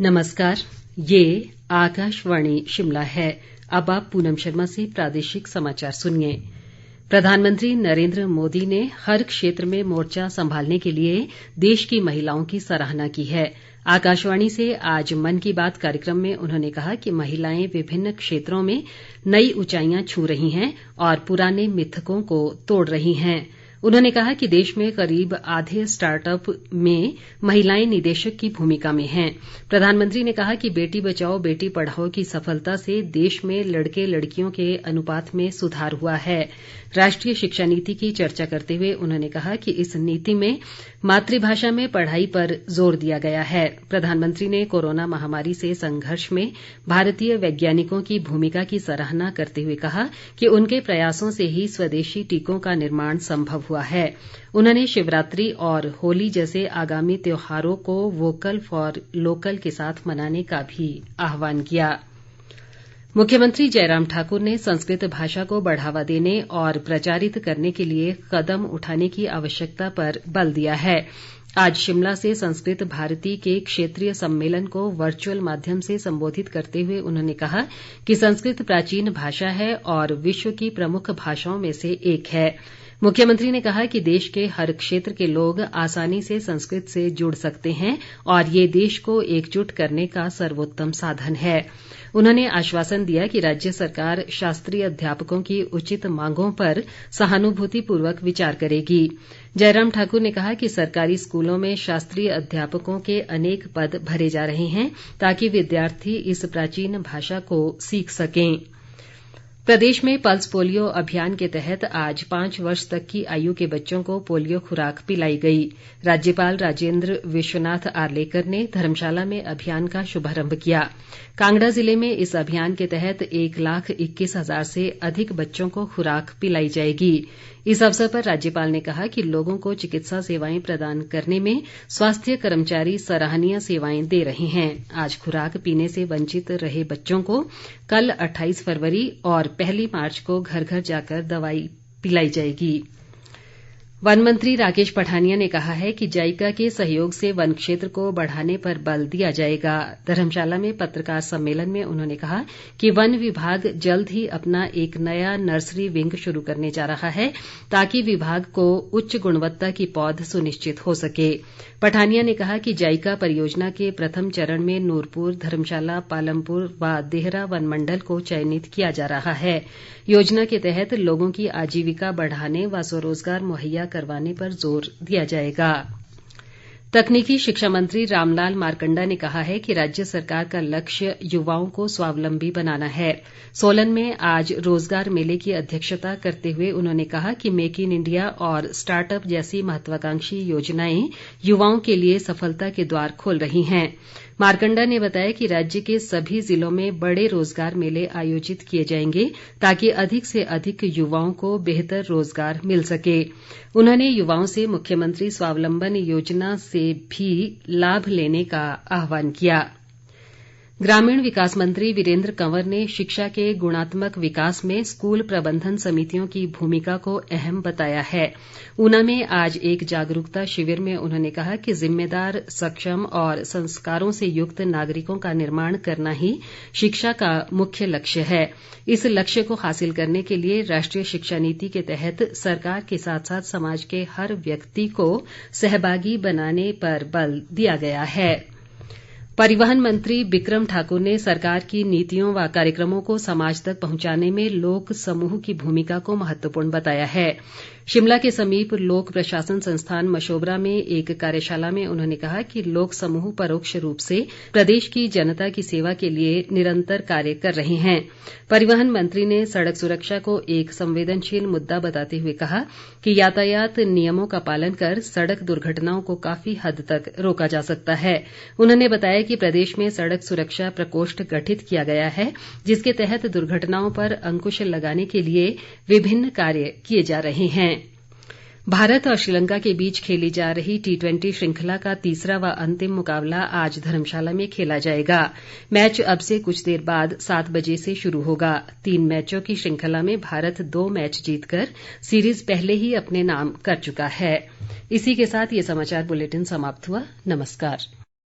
नमस्कार, ये आकाशवाणी शिमला है। अब आप पूनम शर्मा से प्रादेशिक समाचार सुनिए। प्रधानमंत्री नरेंद्र मोदी ने हर क्षेत्र में मोर्चा संभालने के लिए देश की महिलाओं की सराहना की है। आकाशवाणी से आज मन की बात कार्यक्रम में उन्होंने कहा कि महिलाएं विभिन्न क्षेत्रों में नई ऊंचाइयां छू रही हैं और पुराने मिथकों को तोड़ रही हैं। उन्होंने कहा कि देश में करीब आधे स्टार्टअप में महिलाएं निदेशक की भूमिका में हैं। प्रधानमंत्री ने कहा कि बेटी बचाओ बेटी पढ़ाओ की सफलता से देश में लड़के लड़कियों के अनुपात में सुधार हुआ है। राष्ट्रीय शिक्षा नीति की चर्चा करते हुए उन्होंने कहा कि इस नीति में मातृभाषा में पढ़ाई पर जोर दिया गया है। प्रधानमंत्री ने कोरोना महामारी से संघर्ष में भारतीय वैज्ञानिकों की भूमिका की सराहना करते हुए कहा कि उनके प्रयासों से ही स्वदेशी टीकों का निर्माण संभव हुआ है। उन्होंने शिवरात्रि और होली जैसे आगामी त्योहारों को वोकल फॉर लोकल के साथ मनाने का भी आह्वान किया। मुख्यमंत्री जयराम ठाकुर ने संस्कृत भाषा को बढ़ावा देने और प्रचारित करने के लिए कदम उठाने की आवश्यकता पर बल दिया है। आज शिमला से संस्कृत भारती के क्षेत्रीय सम्मेलन को वर्चुअल माध्यम से संबोधित करते हुए उन्होंने कहा कि संस्कृत प्राचीन भाषा है और विश्व की प्रमुख भाषाओं में से एक है। मुख्यमंत्री ने कहा कि देश के हर क्षेत्र के लोग आसानी से संस्कृत से जुड़ सकते हैं और ये देश को एकजुट करने का सर्वोत्तम साधन है। उन्होंने आश्वासन दिया कि राज्य सरकार शास्त्रीय अध्यापकों की उचित मांगों पर सहानुभूतिपूर्वक विचार करेगी। जयराम ठाकुर ने कहा कि सरकारी स्कूलों में शास्त्रीय अध्यापकों के अनेक पद भरे जा रहे हैं ताकि विद्यार्थी इस प्राचीन भाषा को सीख सकें। प्रदेश में पल्स पोलियो अभियान के तहत आज 5 वर्ष तक की आयु के बच्चों को पोलियो खुराक पिलाई गई। राज्यपाल राजेंद्र विश्वनाथ आर्लेकर ने धर्मशाला में अभियान का शुभारंभ किया। कांगड़ा जिले में इस अभियान के तहत 1,21,000 से अधिक बच्चों को खुराक पिलाई जाएगी। इस अवसर पर राज्यपाल ने कहा कि लोगों को चिकित्सा सेवाएं प्रदान करने में स्वास्थ्य कर्मचारी सराहनीय सेवाएं दे रहे हैं। आज खुराक पीने से वंचित रहे बच्चों को कल 28 फरवरी और 1 मार्च को घर घर जाकर दवाई पिलाई जाएगी। वन मंत्री राकेश पठानिया ने कहा है कि जाइका के सहयोग से वन क्षेत्र को बढ़ाने पर बल दिया जाएगा। धर्मशाला में पत्रकार सम्मेलन में उन्होंने कहा कि वन विभाग जल्द ही अपना एक नया नर्सरी विंग शुरू करने जा रहा है ताकि विभाग को उच्च गुणवत्ता की पौध सुनिश्चित हो सके। पठानिया ने कहा कि जाइका परियोजना के प्रथम चरण में नूरपुर, धर्मशाला, पालमपुर व देहरा वन मंडल को चयनित किया जा रहा है। योजना के तहत लोगों की आजीविका बढ़ाने व स्वरोजगार मुहैया करवाने पर जोर दिया जाएगा। तकनीकी शिक्षा मंत्री रामलाल मारकंडा ने कहा है कि राज्य सरकार का लक्ष्य युवाओं को स्वावलंबी बनाना है। सोलन में आज रोजगार मेले की अध्यक्षता करते हुए उन्होंने कहा कि मेक इन इंडिया और स्टार्टअप जैसी महत्वाकांक्षी योजनाएं युवाओं के लिए सफलता के द्वार खोल रही हैं। मारकंडा ने बताया कि राज्य के सभी जिलों में बड़े रोजगार मेले आयोजित किए जाएंगे ताकि अधिक से अधिक युवाओं को बेहतर रोजगार मिल सके। उन्होंने युवाओं से मुख्यमंत्री स्वावलंबन योजना से भी लाभ लेने का आह्वान किया। ग्रामीण विकास मंत्री वीरेंद्र कंवर ने शिक्षा के गुणात्मक विकास में स्कूल प्रबंधन समितियों की भूमिका को अहम बताया है। ऊना में आज एक जागरूकता शिविर में उन्होंने कहा कि जिम्मेदार, सक्षम और संस्कारों से युक्त नागरिकों का निर्माण करना ही शिक्षा का मुख्य लक्ष्य है। इस लक्ष्य को हासिल करने के लिए राष्ट्रीय शिक्षा नीति के तहत सरकार के साथ साथ समाज के हर व्यक्ति को सहभागी बनाने पर बल दिया गया है। परिवहन मंत्री बिक्रम ठाकुर ने सरकार की नीतियों व कार्यक्रमों को समाज तक पहुंचाने में लोक समूह की भूमिका को महत्वपूर्ण बताया है। शिमला के समीप लोक प्रशासन संस्थान मशोबरा में एक कार्यशाला में उन्होंने कहा कि लोक समूह परोक्ष रूप से प्रदेश की जनता की सेवा के लिए निरंतर कार्य कर रहे हैं। परिवहन मंत्री ने सड़क सुरक्षा को एक संवेदनशील मुद्दा बताते हुए कहा कि यातायात नियमों का पालन कर सड़क दुर्घटनाओं को काफी हद तक रोका जा सकता है। उन्होंने बताया कि प्रदेश में सड़क सुरक्षा प्रकोष्ठ गठित किया गया है जिसके तहत दुर्घटनाओं पर अंकुश लगाने के लिए विभिन्न कार्य किए जा रहे हैं। भारत और श्रीलंका के बीच खेली जा रही T20 श्रृंखला का तीसरा व अंतिम मुकाबला आज धर्मशाला में खेला जाएगा। मैच अब से कुछ देर बाद 7 बजे से शुरू होगा। 3 मैचों की श्रृंखला में भारत 2 मैच जीतकर सीरीज पहले ही अपने नाम कर चुका है। इसी के साथ ये समाचार बुलेटिन समाप्त हुआ। नमस्कार।